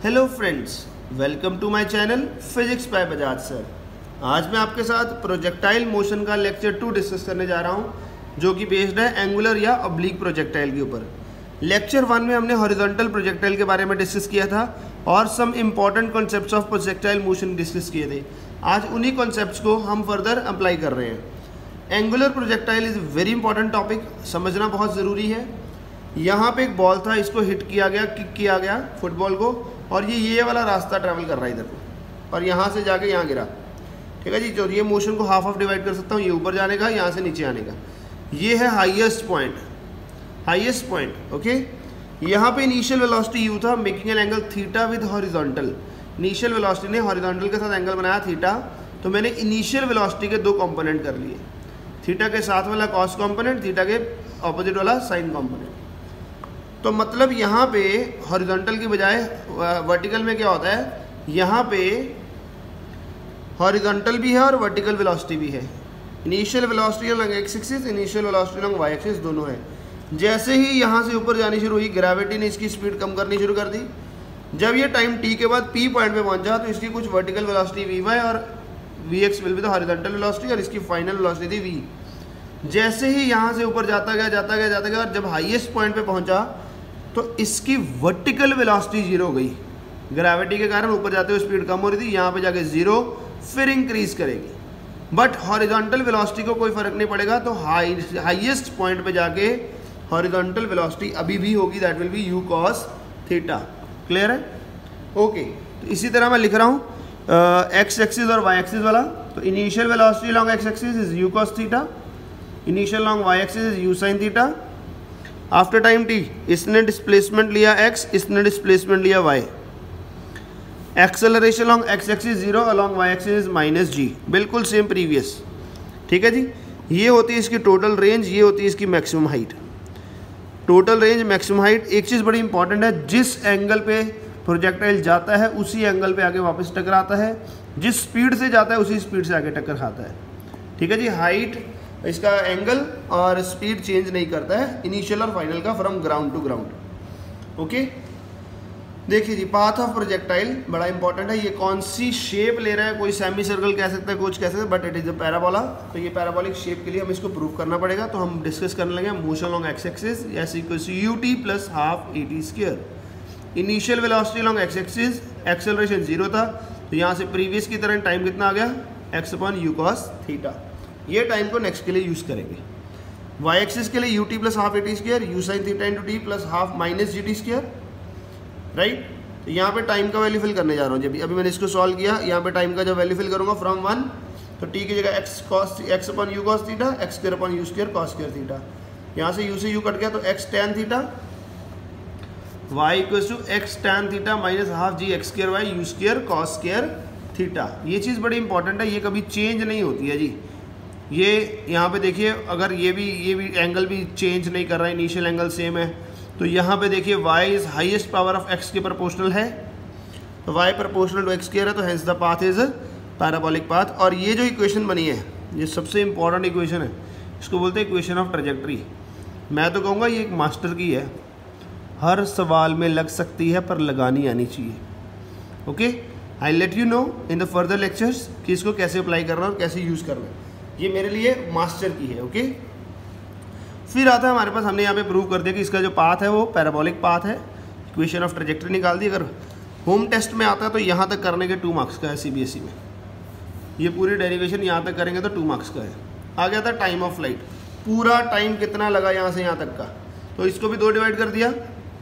Hello friends, welcome to my channel physics by Bajaj sir. आज मैं आपके साथ प्रोजेक्टाइल मोशन का लेक्चर 2 डिस्कस करने जा रहा हूं, जो कि बेस्ड है एंगुलर या ऑब्लिक प्रोजेक्टाइल के ऊपर। लेक्चर 1 में हमने हॉरिजॉन्टल प्रोजेक्टाइल के बारे में डिस्कस किया था और some important concepts of projectile motion discuss किए थे। आज उन्हीं कॉन्सेप्ट्स को हम फर्दर अप्लाई कर रहे हैं। Angular projectile is very important topic, समझना बहुत ज़रूरी है। यहाँ पे एक बॉल था, इसको हिट किया गया, किक किया गया फुटबॉल को, और ये वाला रास्ता ट्रैवल कर रहा है इधर को, और यहाँ से जाके यहाँ गिरा। ठीक है जी, तो ये मोशन को हाफ ऑफ डिवाइड कर सकता हूँ, ये ऊपर जाने का, यहाँ से नीचे आने का। ये है हाईएस्ट पॉइंट, ओके। यहाँ पे इनिशियल वेलोसिटी यू था, making an angle theta with horizontal. Initial velocity ने हॉरिजॉन्टल के साथ एंगल बनाया थीटा, तो मैंने इनिशियल वेलोसिटी के दो कंपोनेंट कर लिए, थीटा के साथ वाला कॉस कंपोनेंट, थीटा के ऑपोजिट वाला साइन कंपोनेंट। तो मतलब यहाँ पे हॉरिजॉन्टल की बजाय वर्टिकल में क्या होता है, यहाँ पे हॉरिजॉन्टल भी है और वर्टिकल वेलोसिटी भी है। Initial velocity along X axis, initial velocity along Y axis, दोनों है। जैसे ही यहाँ से ऊपर जानी शुरू हुई, ग्रेविटी ने इसकी स्पीड कम करनी शुरू कर दी। जब ये टाइम टी के बाद पी पॉइंट पे पहुँचा, तो इसकी कुछ वर्टिकल वेलोसिटी वी वाई और V X will be the horizontal velocity, और इसकी फाइनल वेलोसिटी थी वी। जैसे ही यहाँ से ऊपर जाता गया, और जब हाईएस्ट पॉइंट पे पहुँचा तो इसकी वर्टिकल वेलोसिटी जीरो हो गई। ग्रेविटी के कारण ऊपर जाते हुए स्पीड कम हो रही थी, यहाँ पे जाके जीरो, फिर इंक्रीज करेगी। बट हॉरिजॉन्टल वेलोसिटी को कोई फर्क नहीं पड़ेगा, तो हाईएस्ट पॉइंट पे जाके हॉरिजॉन्टल वेलोसिटी अभी भी होगी, that will be U cos theta. Clear है? ओके। तो इसी तरह मैं लिख रहा हूँ एक्स एक्सिस और वाई एक्सिस वाला। तो initial velocity long X axis is U cos theta, initial long Y axis is U sine theta. After time T इसने डिस्प्लेसमेंट लिया x, इसने डिस्प्लेसमेंट लिया y। Acceleration along x axis 0, along y axis minus g, बिल्कुल same previous. ठीक है जी, ये होती है इसकी टोटल रेंज, ये होती है इसकी maximum height. Total range, maximum height. एक चीज़ बड़ी इंपॉर्टेंट है, जिस एंगल पे प्रोजेक्टाइल जाता है उसी एंगल पे आगे वापस टकराता है, जिस स्पीड से जाता है उसी स्पीड से आगे टक्कर खाता है। ठीक है जी, हाइट इसका एंगल और स्पीड चेंज नहीं करता है, इनिशियल और फाइनल का, from ground to ground. Okay, देखिए जी, पाथ ऑफ प्रोजेक्टाइल बड़ा इंपॉर्टेंट है। ये कौन सी शेप ले रहा है, कोई सेमी सर्कल कह सकता है, कुछ कह सकते हैं, but it is a parabola. तो ये पैराबोलिक शेप के लिए हम इसको प्रूव करना पड़ेगा। तो हम डिस्कस करने लगे motion long X axis S equals U T plus half A T square. Initial velocity long X axis, acceleration 0 था, तो यहाँ से प्रीवियस की तरह टाइम कितना आ गया, x upon U cos theta. ये टाइम को नेक्स्ट के लिए यूज़ करेंगे। वाई एक्सिस के लिए U T plus half A T square, you sine theta into T plus half minus G T square, right. तो यहाँ पे टाइम का वैल्यू फिल करने जा रहा हूँ। जब अभी मैंने इसको सॉल्व किया, यहाँ पे टाइम का जब वैल्यू फिल करूँगा फ्रॉम 1, तो टी की जगह X upon U cos theta, X square upon U square cos square theta. यहाँ से यू कट गया, तो X tan theta, Y equals to X tan theta minus half G X square by U square cos square theta. ये चीज़ बड़ी important है, ये कभी चेंज नहीं होती है जी। ये यहाँ पे देखिए, अगर ये भी एंगल भी चेंज नहीं कर रहा है, इनिशियल एंगल सेम है, तो यहाँ पे देखिए y is highest power of x के प्रोपोर्शनल है, तो y proportional to X square है, तो hence the path is parabolic path. और ये जो इक्वेशन बनी है, ये सबसे इंपॉर्टेंट इक्वेशन है, इसको बोलते हैं इक्वेशन ऑफ ट्रेजेक्ट्री। मैं तो कहूँगा ये एक मास्टर की है, हर सवाल में लग सकती है, पर लगानी आनी चाहिए। Okay, I let you know in the further lectures कि इसको कैसे अप्लाई करना और कैसे यूज़ करना है। ये मेरे लिए मास्टर की है। ओके, फिर आता है हमारे पास, हमने यहाँ पे प्रूव कर दिया कि इसका जो पाथ है वो पैराबोलिक पाथ है। इक्वेशन ऑफ ट्रेजेक्ट्री निकाल दी। अगर होम टेस्ट में आता है तो यहाँ तक करने के 2 मार्क्स का है, सीबीएसई में ये पूरी डेरिवेशन यहाँ तक करेंगे तो 2 मार्क्स का है। आ गया था टाइम ऑफ फ्लाइट, पूरा टाइम कितना लगा यहाँ से यहाँ तक का, तो इसको भी 2 डिवाइड कर दिया,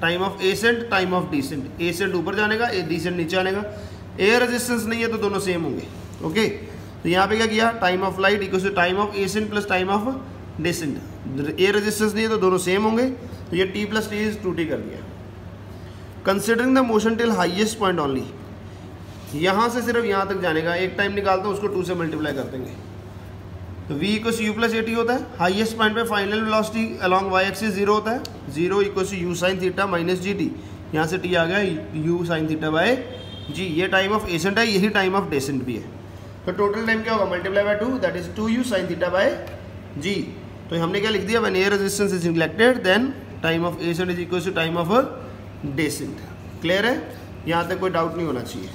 time of ascent, time of descent. Ascent ऊपर जाने का, डिसेंट नीचे आने का। एयर रेजिस्टेंस नहीं है तो दोनों सेम होंगे। ओके, तो यहाँ पे क्या किया, time of flight equals to time of ascent plus time of descent. Air resistance नहीं है तो दोनों सेम होंगे, तो ये T plus T is 2t कर दिया। Considering the motion till highest point only, यहाँ से सिर्फ यहाँ तक जाने का, एक टाइम निकालता हूँ, उसको 2 से मल्टीप्लाई कर देंगे, तो v equals U plus A T होता है। हाईएस्ट पॉइंट पे final velocity along Y axis 0 होता है, 0 equals U sine theta minus G T. यहाँ से टी आ गया U sine theta by G. ये टाइम ऑफ एसेंट है, यही टाइम ऑफ डेसेंट भी है। तो टोटल टाइम क्या होगा, multiply by 2, that is 2u sine theta by g. तो हमने क्या लिख दिया, when air resistance is neglected then time of ascent is equal to time of descent. Clear है? यहाँ तक कोई डाउट नहीं होना चाहिए।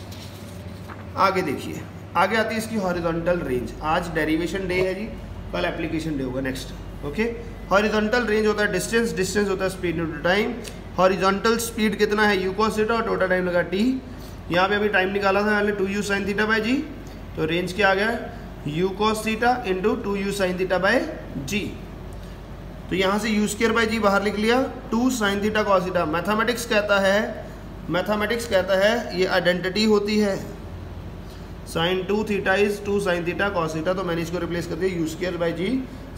आगे देखिए, आगे आती है इसकी हॉरिजॉन्टल रेंज। आज डेरिवेशन डे है जी, कल एप्लीकेशन डे होगा नेक्स्ट। ओके, हॉरिजॉन्टल रेंज होता है डिस्टेंस, डिस्टेंस होता है speed into time. Horizontal speed कितना है, u cos थीटा, और टोटल टाइम लगा t। यहाँ पे अभी टाइम निकाला था मैंने 2u sin theta by g, तो रेंज क्या आ गया, u cos theta into 2u sin theta by g। तो यहाँ से u स्क्वायर बाई g बाहर लिख लिया, 2 sin theta cos theta. Mathematics कहता है ये आइडेंटिटी होती है, sin 2 theta is 2 sin theta cos theta. तो मैंने इसको रिप्लेस कर दिया u square by g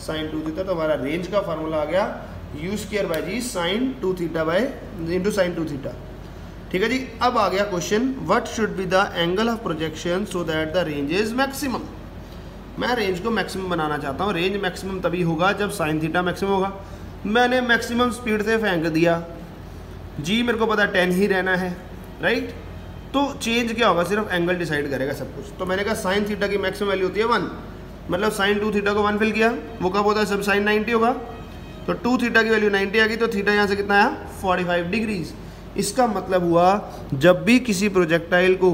sin 2 theta. तो हमारा रेंज का फार्मूला आ गया u square by G sin 2 theta by into sin 2 theta. ठीक है जी। अब आ गया question, what should be the angle of projection so that the range is maximum. मैं रेंज को मैक्सिमम बनाना चाहता हूँ। रेंज मैक्सिमम तभी होगा जब sin थीटा मैक्सिमम होगा। मैंने मैक्सिमम स्पीड से फेंक दिया, जी मेरे को पता 10 ही रहना है, राइट। तो चेंज क्या होगा, सिर्फ एंगल डिसाइड करेगा सब कुछ। तो मैंने कहा sin थीटा की मैक्सिमम वैल्यू होती है 1, मतलब sin 2 थीटा को 1 फिल किया, वो कब होता है, सब sin 90 होगा। तो 2 थीटा की वैल्यू 90 आ गई, तो थीटा यहाँ से कितना आया, 45 डिग्रीज। इसका मतलब हुआ जब भी किसी प्रोजेक्टाइल को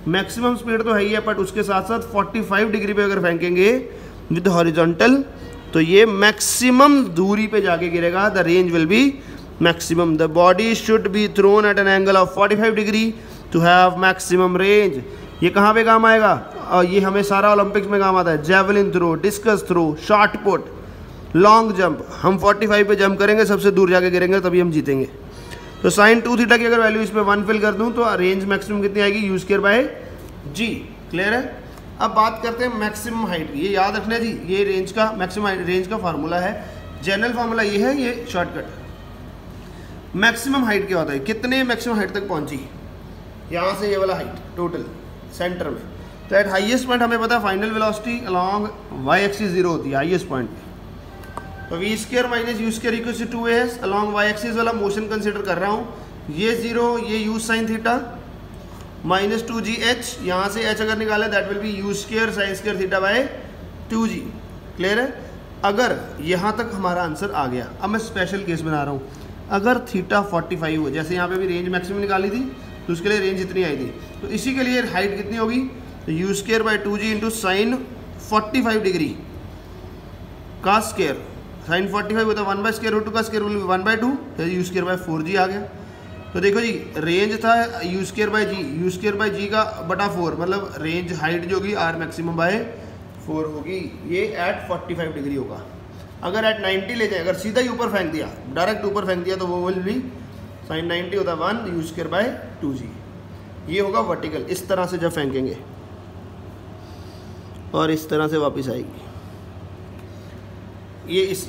मैक्सिमम स्पीड तो है ही है, बट उसके साथ साथ 45 डिग्री पे अगर फेंकेंगे विद हॉरिजॉन्टल, तो ये मैक्सिमम दूरी पे जाके गिरेगा। The range will be maximum. The body should be thrown at an angle of 45 degree to have maximum range. ये कहाँ पे काम आएगा, और ये हमें सारा ओलंपिक्स में काम आता है। Javelin throw, discus throw, shot put, long jump. हम 45 पे जंप करेंगे, सबसे दूर जाके गिरेंगे, तभी हम जीतेंगे। तो sin 2 थीटा की अगर वैल्यू इसमें 1 फिल कर दूं तो रेंज मैक्सिमम कितनी आएगी, u square by g। Clear है। अब बात करते हैं मैक्सिमम हाइट की। ये याद रखना जी, ये रेंज का मैक्सिमम रेंज का फार्मूला है, जनरल फार्मूला ये है, ये शॉर्टकट। मैक्सिमम हाइट क्या होता है, कितने मैक्सिमम हाइट तक पहुंची, यहाँ से ये वाला हाइट टोटल सेंटर में। तो एट हाईएस्ट पॉइंट हमें पता है final velocity along y axis 0 होती है हाईएस्ट पॉइंट पे। तो V square minus U square equal to 2as along y axis वाला मोशन कंसिडर कर रहा हूँ। ये 0, ये u sin theta minus 2gh, यहाँ से h अगर निकाले that will B u square sin square theta by 2g। Clear है। अगर यहाँ तक हमारा आंसर आ गया, अब मैं स्पेशल केस बना रहा हूँ। अगर थीटा 45 हो, जैसे यहाँ पे भी रेंज मैक्सिमम निकाली थी, तो उसके लिए रेंज इतनी आई थी, तो इसी के लिए हाइट कितनी होगी, तो u square by 2g into sine 45 degree का स्क्वायर। साइन 45 होता है 1 बाय स्क्वायर रूट 2 का स्क्वायर विल बी 1 बाय 2, तो u स्क्वायर बाय 4g आ गया। तो देखो जी, रेंज था u स्क्वायर बाय g का बटा 4, मतलब रेंज हाइट जो होगी r मैक्सिमम बाय 4 होगी। ये एट 45 डिग्री होगा। अगर एट 90 ले जाए, अगर सीधा ही ऊपर फेंक दिया, डायरेक्ट ऊपर फेंक दिया, तो वो विल बी साइन 90 होता है 1 u स्क्वायर बाय 2g। ये होगा वर्टिकल, इस तरह से जब फेंकेंगे और इस तरह से वापस आएगी।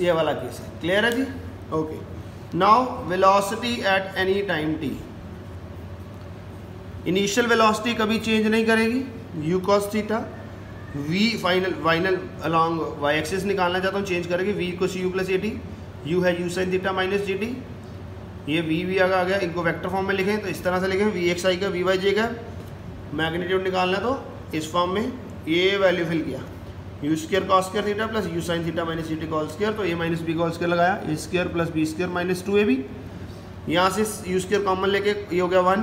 ये वाला केस है। क्लियर है जी। Okay, now velocity at any time t। Initial velocity कभी चेंज नहीं करेगी, u cos theta. v final along y axis निकालना चाहता हूँ, चेंज करेगी, v को cu प्लस at, u है u sin theta minus gt। ये v आ गया, इनको वेक्टर फॉर्म में लिखें तो इस तरह से लिखें, vxi का vyj का मैग्नीट्यूड निकालना, तो इस फॉर्म में ये वैल्यू फिल किया, u square cos square theta plus u sin theta minus gt whole square. तो a minus B whole square लगाया, a square plus B square minus 2ab। यहाँ से u स्क्वायर कॉमन लेके ये हो गया 1,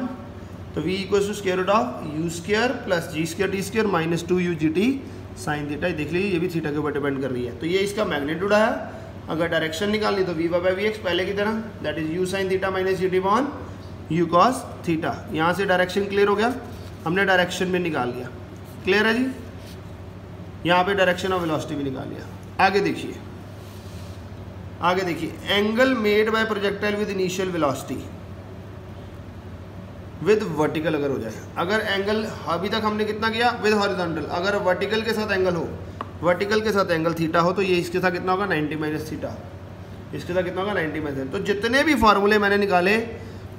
तो v equals to square root of u square plus g square T square minus 2u gt sine theta. देख लीजिए ये भी थीटा के ऊपर डिपेंड कर रही है। तो ये इसका मैग्नीट्यूड आया। अगर डायरेक्शन निकालनी तो v बाय vx पहले की तरह, that is u sin theta minus gt upon u cos theta. यहाँ से डायरेक्शन क्लियर हो गया, हमने डायरेक्शन में निकाल लिया। क्लियर है जी। यहाँ पे डायरेक्शन ऑफ वेलोसिटी भी निकाल लिया। आगे देखिए, angle made by projectile with initial velocity with vertical अगर हो जाए। अगर एंगल अभी तक हमने कितना किया विद हॉरिजॉन्टल, अगर वर्टिकल के साथ एंगल हो, वर्टिकल के साथ एंगल थीटा हो, तो ये इसके साथ कितना होगा 90 माइनस थीटा, इसके साथ कितना होगा 90 माइनस। तो जितने भी फार्मूले मैंने निकाले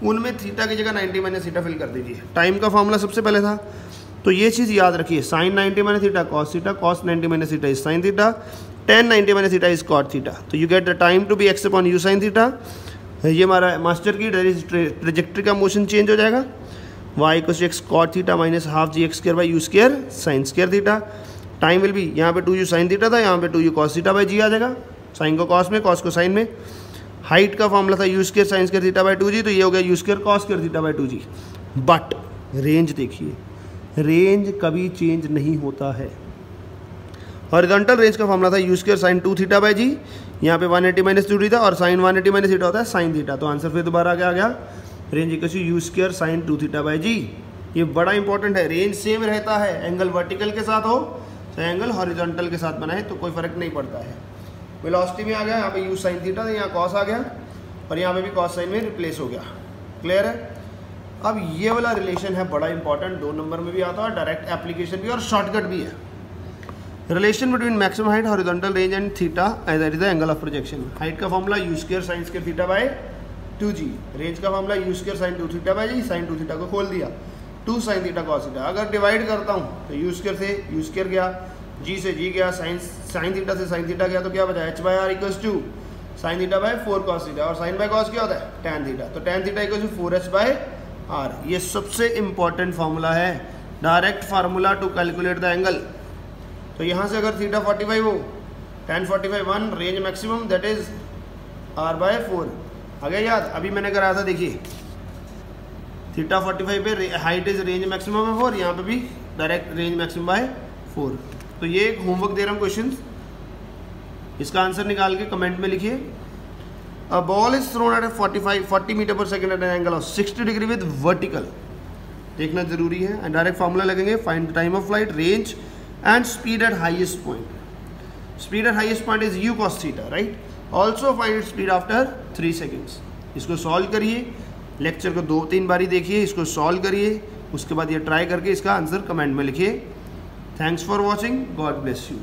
उनमें थीटा की जगह 90 माइनस थीटा फिल कर दीजिए। टाइम का फार्मूला सबसे पहले था, तो ये चीज़ याद रखिए, sine 90 minus theta cos theta, cos 90 minus theta is sine theta, tan 90 minus theta is cot theta. तो you get the time to be x upon u sine theta. ये हमारा मास्टर की ट्रेजेक्ट्री का मोशन चेंज हो जाएगा, y equals to X cot theta minus half G X square by U square sine square theta. Time will be, यहाँ पे 2u sine theta था, यहाँ पे 2u cos theta by G आ जाएगा, साइन को कॉस में, कॉस को साइन में। हाइट का फॉर्मूला था u square sine square theta by 2g, तो ये हो गया u square cos square theta by 2g। But range देखिए, रेंज कभी चेंज नहीं होता है। हॉरिजॉन्टल रेंज का फॉर्मूला था u square sine 2 theta by g, यहाँ पे 180 माइनस 2 थीटा और साइन 180 माइनस थीटा होता है साइन थीटा। तो आंसर फिर दोबारा क्या आ गया, range equal to u square sine 2 theta by g. ये बड़ा इंपॉर्टेंट है, रेंज सेम रहता है, एंगल वर्टिकल के साथ हो चाहे एंगल हॉरिजॉन्टल के साथ बनाए तो कोई फर्क नहीं पड़ता है। वेलोसिटी में आ गया यहाँ पे यू साइन थीटा, तो यहाँ कॉस आ गया और यहाँ पे भी कॉस साइन में रिप्लेस हो गया। क्लियर है। अब ये वाला रिलेशन है बड़ा इंपॉर्टेंट, 2 नंबर में भी आता है, डायरेक्ट एप्लीकेशन भी और शॉर्टकट भी है। Relation between maximum height horizontal range and theta as that is the angle of projection. Height का formula you square sine square theta by 2g, range का formula you square sine 2 theta by ji, sign 2 theta को खोल दिया 2 sine theta cos theta. अगर divide करता हूँ तो you square से यू स्क्वायर गया, जी से जी गया, साइन थीटा से साइन थीटा गया, तो क्या बचा h by r equals to sine theta by 4 cos theta, और साइन बाय कॉस क्या होता है टैन थीटा, तो tan theta equals to 4h by r. ये सबसे इंपॉर्टेंट फार्मूला है, direct formula to calculate the angle. तो यहाँ से अगर थीटा 45 हो, tan 45 1, range maximum that is r by 4। आ गया याद, अभी मैंने कराया था, देखिए थीटा 45 पे हाइट इज रेंज मैक्सिमम है 4, यहाँ पे भी डायरेक्ट रेंज मैक्सिमम बाय 4। तो ये एक होमवर्क दे रहा हूँ क्वेश्चन, इसका आंसर निकाल के कमेंट में लिखिए। A ball is thrown at 40 metre per second at an angle of 60 degree with vertical, देखना जरूरी है। एंड डायरेक्ट फार्मूला लगेंगे, find the time of flight, range and speed at highest point. Speed at highest point is u cos theta, right? Also find its speed after 3 seconds. इसको solve करिए, lecture को 2-3 बारी देखिए, इसको solve करिए, उसके बाद ये ट्राई करके इसका आंसर कमेंट में लिखिए। Thanks for watching, God bless you.